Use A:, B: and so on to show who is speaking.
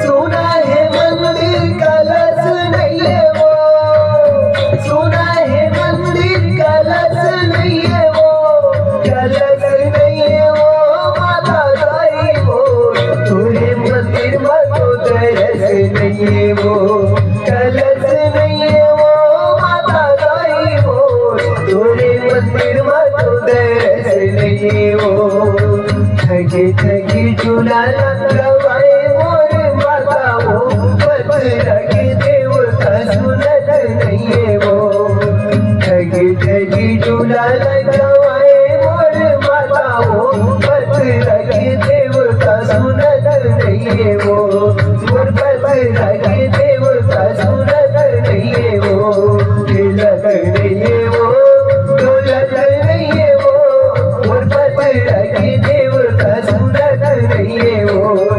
A: सुना है मंदिर कलश नहीं है वो, सुना है मंदिर कलश नहीं है वो, कलश नहीं है वो माता दाई वो, तुझे मंदिर में तो दरस नहीं है वो, कलश नहीं है वो माता दाई वो, तुझे मंदिर में तो दरस नहीं है वो। ठगी ठगी झूला लगवाए मोर माता वो, पत्थर के देवता सुनत नहीं है वो, ठगी ठगी झूला लगवाए मोर माता वो, पत्थर के देवता सुनत नहीं है वो, मोर पत्थर के